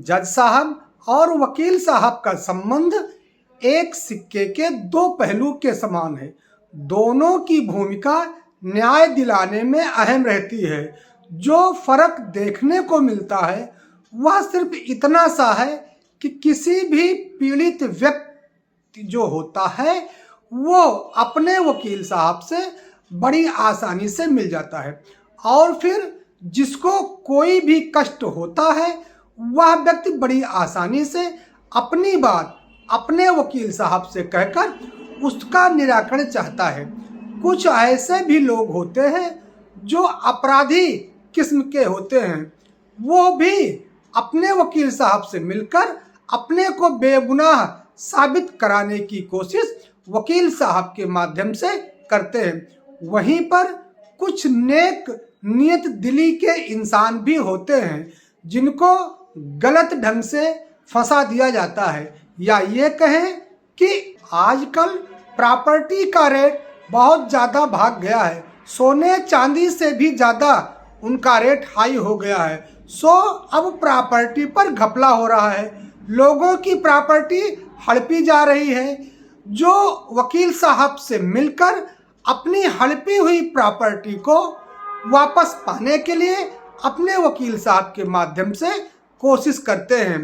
जज साहब और वकील साहब का संबंध एक सिक्के के दो पहलू के समान है। दोनों की भूमिका न्याय दिलाने में अहम रहती है। जो फर्क देखने को मिलता है वह सिर्फ इतना सा है कि किसी भी पीड़ित व्यक्ति जो होता है वो अपने वकील साहब से बड़ी आसानी से मिल जाता है, और फिर जिसको कोई भी कष्ट होता है वह व्यक्ति बड़ी आसानी से अपनी बात अपने वकील साहब से कहकर उसका निराकरण चाहता है। कुछ ऐसे भी लोग होते हैं जो अपराधी किस्म के होते हैं, वो भी अपने वकील साहब से मिलकर अपने को बेगुनाह साबित कराने की कोशिश वकील साहब के माध्यम से करते हैं। वहीं पर कुछ नेक नियत दिली के इंसान भी होते हैं जिनको गलत ढंग से फंसा दिया जाता है, या ये कहें कि आजकल प्रॉपर्टी का रेट बहुत ज़्यादा भाग गया है। सोने चांदी से भी ज़्यादा उनका रेट हाई हो गया है। अब प्रॉपर्टी पर घपला हो रहा है, लोगों की प्रॉपर्टी हड़पी जा रही है। जो वकील साहब से मिलकर अपनी हड़पी हुई प्रॉपर्टी को वापस पाने के लिए अपने वकील साहब के माध्यम से कोशिश करते हैं।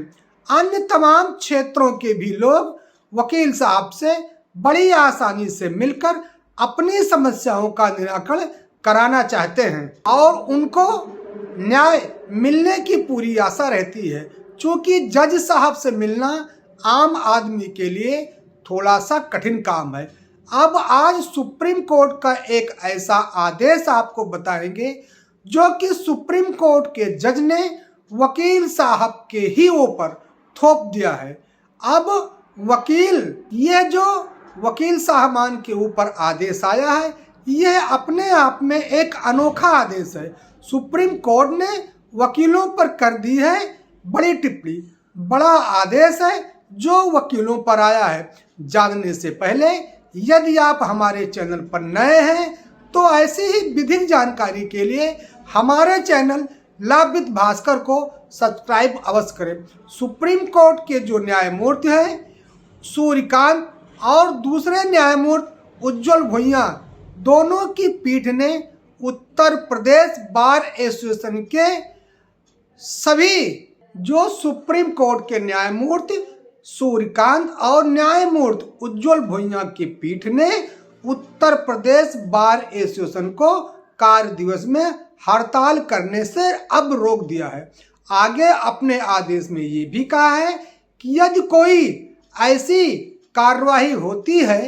अन्य तमाम क्षेत्रों के भी लोग वकील साहब से बड़ी आसानी से मिलकर अपनी समस्याओं का निराकरण कराना चाहते हैं और उनको न्याय मिलने की पूरी आशा रहती है। चूँकि जज साहब से मिलना आम आदमी के लिए थोड़ा सा कठिन काम है। अब आज सुप्रीम कोर्ट का एक ऐसा आदेश आपको बताएंगे जो कि सुप्रीम कोर्ट के जज ने वकील साहब के ही ऊपर थोप दिया है। अब ये जो वकील साहबान के ऊपर आदेश आया है, यह अपने आप में एक अनोखा आदेश है। सुप्रीम कोर्ट ने वकीलों पर कर दी है बड़ी टिप्पणी। बड़ा आदेश है जो वकीलों पर आया है। जानने से पहले यदि आप हमारे चैनल पर नए हैं तो ऐसी ही विधिक जानकारी के लिए हमारे चैनल लाभ विद भास्कर को सब्सक्राइब अवश्य करें। सुप्रीम कोर्ट के जो न्यायमूर्ति हैं सूर्यकांत और दूसरे न्यायमूर्ति उज्ज्वल भुइयां, दोनों की पीठ ने उत्तर प्रदेश बार एसोसिएशन के सभी जो सुप्रीम कोर्ट के न्यायमूर्ति सूर्यकांत और न्यायमूर्ति उज्ज्वल भुइयां की पीठ ने उत्तर प्रदेश बार एसोसिएशन को कार्य दिवस में हड़ताल करने से अब रोक दिया है। आगे अपने आदेश में ये भी कहा है कि यदि कोई ऐसी कार्रवाई होती है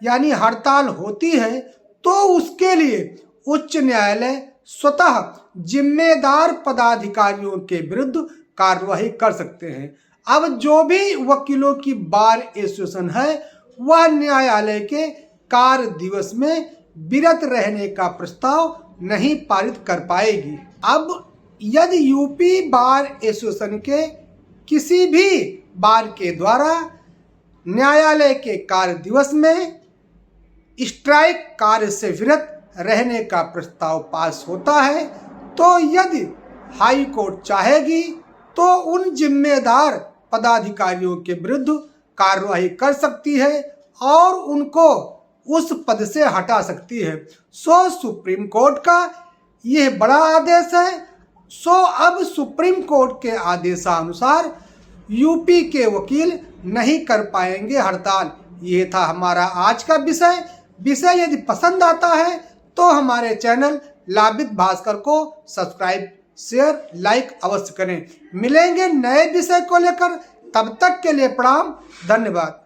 यानी हड़ताल होती है तो उसके लिए उच्च न्यायालय स्वतः जिम्मेदार पदाधिकारियों के विरुद्ध कार्रवाई कर सकते हैं। अब जो भी वकीलों की बार एसोसिएशन है वह न्यायालय के कार्य दिवस में विरत रहने का प्रस्ताव नहीं पारित कर पाएगी। अब यदि यूपी बार एसोसिएशन के किसी भी बार के द्वारा न्यायालय के कार्य दिवस में स्ट्राइक कार्य से विरत रहने का प्रस्ताव पास होता है तो यदि हाई कोर्ट चाहेगी तो उन जिम्मेदार पदाधिकारियों के विरुद्ध कार्रवाई कर सकती है और उनको उस पद से हटा सकती है। सुप्रीम कोर्ट का यह बड़ा आदेश है। अब सुप्रीम कोर्ट के आदेशानुसार यूपी के वकील नहीं कर पाएंगे हड़ताल। ये था हमारा आज का विषय यदि पसंद आता है तो हमारे चैनल लाभ विद भास्कर को सब्सक्राइब शेयर लाइक अवश्य करें। मिलेंगे नए विषय को लेकर, तब तक के लिए प्रणाम, धन्यवाद।